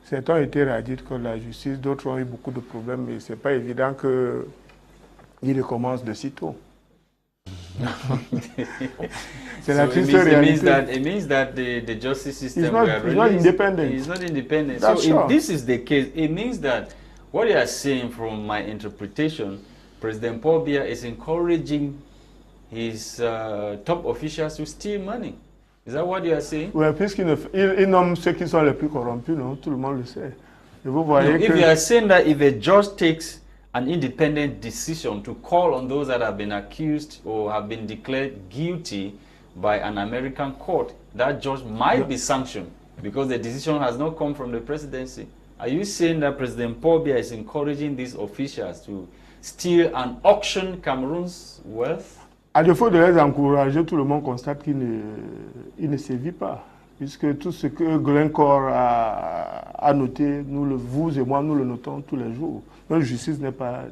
Certains ont été radis contre la justice, d'autres ont eu beaucoup de problèmes, mais ce n'est pas évident qu'ils recommencent de sitôt. C'est la triste réalité. It means that the justice system is not independent. It's not independent. That's so sure. if this is the case, it means that what you are saying, from my interpretation, President Paul Biya is encouraging his top officials to steal money. Is that what you are saying? Oui, puisqu'il nomme ceux qui sont les plus corrompus, non? Tout le monde le sait. Et vous voyez if you are saying that if a judge takes an independent decision to call on those that have been accused or have been declared guilty by an American court, that judge might be sanctioned because the decision has not come from the presidency. Are you saying that President Paul Biya is encouraging these officials to steal and auction Cameroon's wealth? À défaut de les encourager, tout le monde constate qu'il ne sévit pas. Puisque tout ce que Glencore a noté, vous et moi, nous le notons tous les jours. Notre justice n'est pas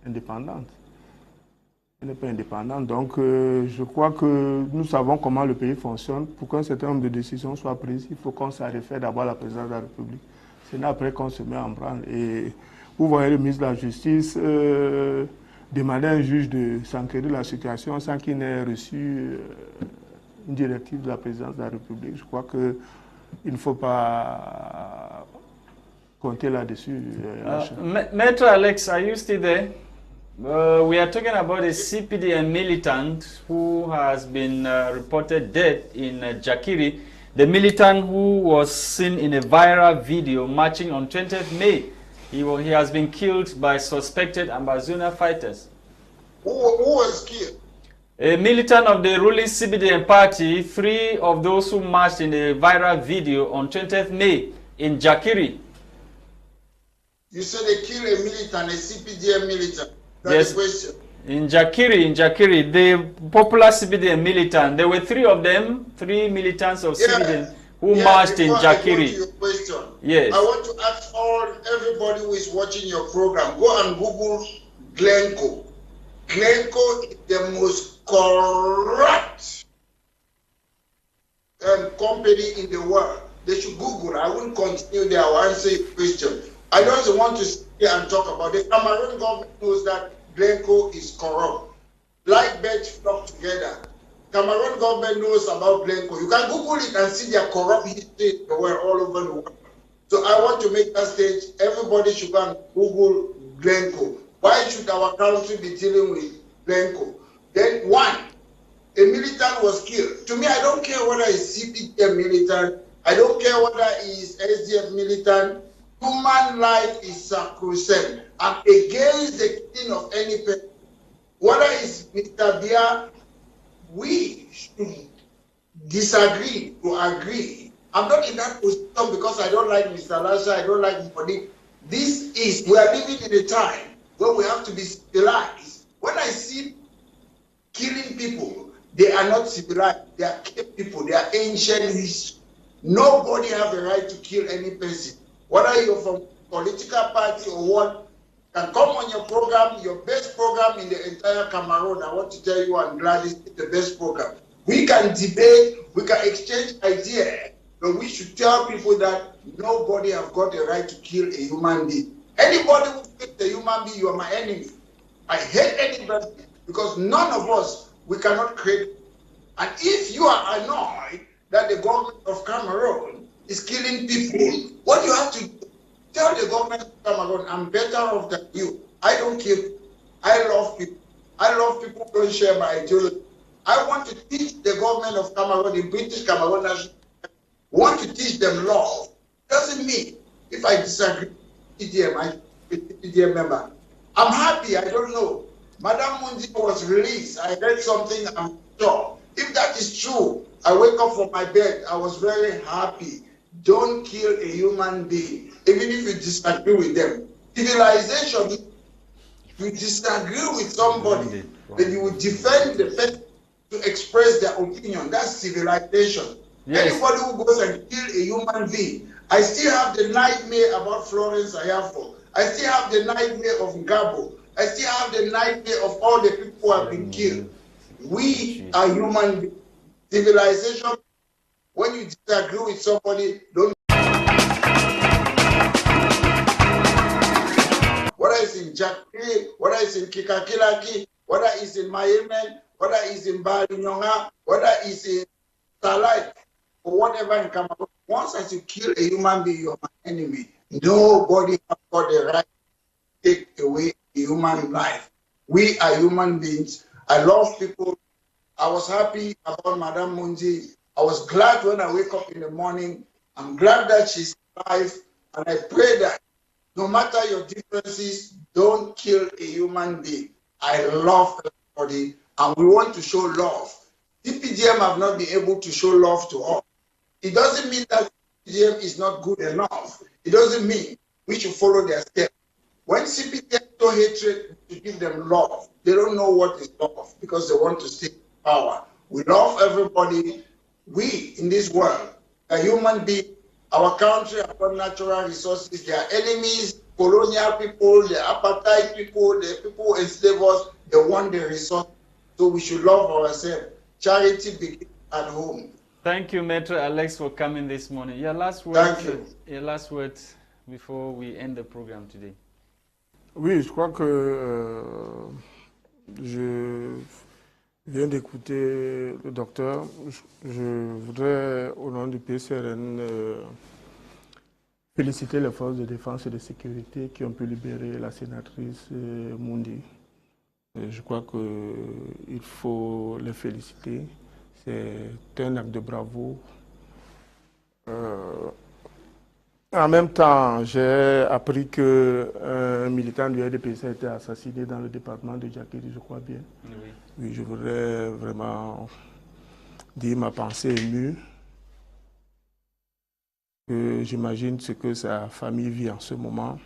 indépendante. Elle n'est pas indépendante. Donc, je crois que nous savons comment le pays fonctionne. Pour qu'un certain nombre de décisions soient prises, il faut qu'on s'en réfère d'abord à la présidence de la République. C'est après qu'on se met en branle. Et vous voyez le ministre de la Justice demander à un juge de s'enquérir de la situation sans qu'il n'ait reçu une directive de la présidence de la République. Je crois qu'il ne faut pas compter là-dessus. Maître Alex, are you still there? We are talking about a CPDM militant who has been reported dead in Jakiri. The militant who was seen in a viral video marching on 20th May. He has been killed by suspected Ambazona fighters. Who was killed? A militant of the ruling CPDM party, 3 of those who marched in a viral video on 20th May in Jakiri. You said they killed a militant, a CPDM militant. That's Yes. the question. In Jakiri, the popular CPDM militant, there were 3 of them, 3 militants of CPDM who marched in Jakiri. Yes. I want to ask everybody who is watching your program, go and Google Glencoe. Glencoe is the most corrupt company in the world. They should Google. I won't continue there. I will answer your question. I don't want to sit here and talk about it. The Cameroon government knows that Glencoe is corrupt. Like birds flock together. Cameroon government knows about Glencoe. You can Google it and see their corrupt history in the world, all over the world. So I want to make that stage. Everybody should go and Google Glencoe. Why should our country be dealing with Glencoe? Then one, a militant was killed. To me, I don't care whether it's CPDM militant. I don't care whether it's SDF militant. Human life is sacrosanct. I'm against the killing of any person. Whether it's Mr. Bia, we should disagree to agree. I'm not in that position because I don't like Mr. Lasha, I don't like Modi. We are living in a time where we have to be civilized. When I see killing people, they are not civilized. They are people. They are ancient history. Nobody has the right to kill any person. Whether you're from political party or what, can come on your program, your best program in the entire Cameroon. I want to tell you, and Gwladys, it's the best program. We can debate, we can exchange ideas, but we should tell people that nobody has got the right to kill a human being. Anybody who kills a human being, you are my enemy. I hate anybody because none of us, we cannot create. And if you are annoyed that the government of Cameroon is killing people, what you have to do, tell the government of Cameroon, I'm better off than you. I don't kill people. I love people. I love people who don't share my ideology. I want to teach the government of Cameroon, the British Cameroon, want to teach them love. Doesn't mean if I disagree with PDM, I'm a PDM member. I'm happy, I don't know. Madame Mundi was released. I read something, I'm sure. If that is true, I wake up from my bed, I was very happy. Don't kill a human being, even if you disagree with them. Civilization, if you disagree with somebody, then you will defend the person to express their opinion. That's civilization. Yes. Anybody who goes and kills a human being, I still have the nightmare about Florence Ayafo. I still have the nightmare of Ngabo. I still have the nightmare of all the people who have been killed. We are human beings. Civilization, when you disagree with somebody, don't. Whether it's in Jakri, whether it's in Kikakilaki, whether it's in Mayemen, whether it's in Balinyonga, whether it's in Salai, or whatever in Cameroon, once as you kill a human being, you're my enemy. Nobody has got the right to take away a human life. We are human beings. I love people. I was happy about Madame Mundi. I was glad when I wake up in the morning. I'm glad that she's alive. And I pray that no matter your differences, don't kill a human being. I love everybody, and we want to show love. CPDM have not been able to show love to us. It doesn't mean that CPDM is not good enough. It doesn't mean we should follow their steps. When CPDM show hatred, we give them love. They don't know what is love because they want to stay in power. We love everybody. We in this world, a human being, our country, our natural resources, their enemies, colonial people, the apartheid people, the people who enslave us, they want the resource. So we should love ourselves. Charity begins at home. Thank you, Maître Alex, for coming this morning. Your last words. Thank you. Your last words before we end the program today. Oui, je crois que je viens d'écouter le docteur. Je voudrais, au nom du PCRN, féliciter les forces de défense et de sécurité qui ont pu libérer la sénatrice Mundi. Je crois qu'il faut les féliciter. C'est un acte de bravoure. En même temps, j'ai appris qu'un militant du RDPC a été assassiné dans le département de Djakiri, je crois bien. Oui. Oui, je voudrais vraiment dire ma pensée émue. J'imagine ce que sa famille vit en ce moment.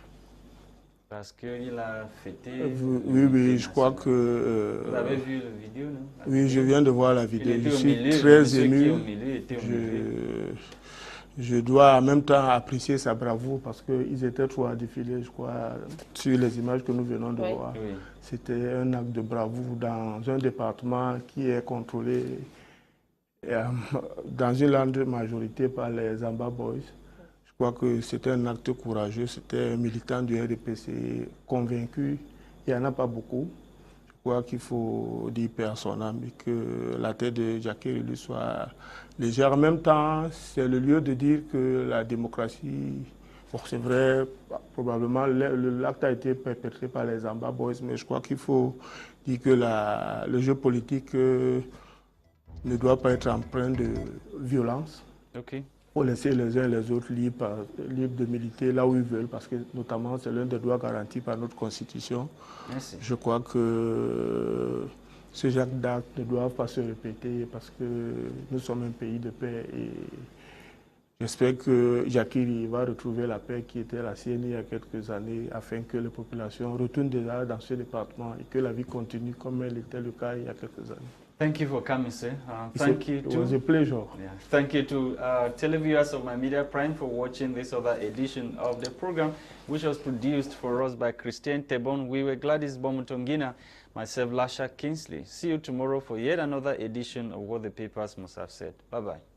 Parce qu'il a fêté... Oui, je crois que... Vous avez vu la vidéo, non? Oui, je viens de voir la vidéo. Je suis très ému. Je dois en même temps apprécier sa bravoure parce qu'ils étaient trop à défiler, je crois, sur les images que nous venons de voir. Oui. C'était un acte de bravoure dans un département qui est contrôlé dans une large majorité par les Nsah Boys. Je crois que c'était un acte courageux, c'était un militant du RDPC convaincu. Il n'y en a pas beaucoup. Je crois qu'il faut dire paix à son âme et que la tête de Djakiri lui soit légère. En même temps, c'est le lieu de dire que la démocratie, bon, c'est vrai, probablement l'acte a été perpétré par les Nsah Boys, mais je crois qu'il faut dire que le jeu politique ne doit pas être empreint de violence. Okay. Il faut laisser les uns et les autres libres de militer là où ils veulent, parce que notamment c'est l'un des droits garantis par notre Constitution. Merci. Je crois que ce genre d'actes ne doivent pas se répéter parce que nous sommes un pays de paix et j'espère que Djakiri va retrouver la paix qui était la sienne il y a quelques années afin que les populations retournent déjà dans ce département et que la vie continue comme elle était le cas il y a quelques années. Thank you for coming, sir. Thank you. It was a pleasure. Yeah. Thank you to televiewers of My Media Prime for watching this other edition of the program, which was produced for us by Christain, Tebong. We were Gwladys, Bomotonguin, myself, Lasha Kingsley. See you tomorrow for yet another edition of What the Papers Must Have Said. Bye-bye.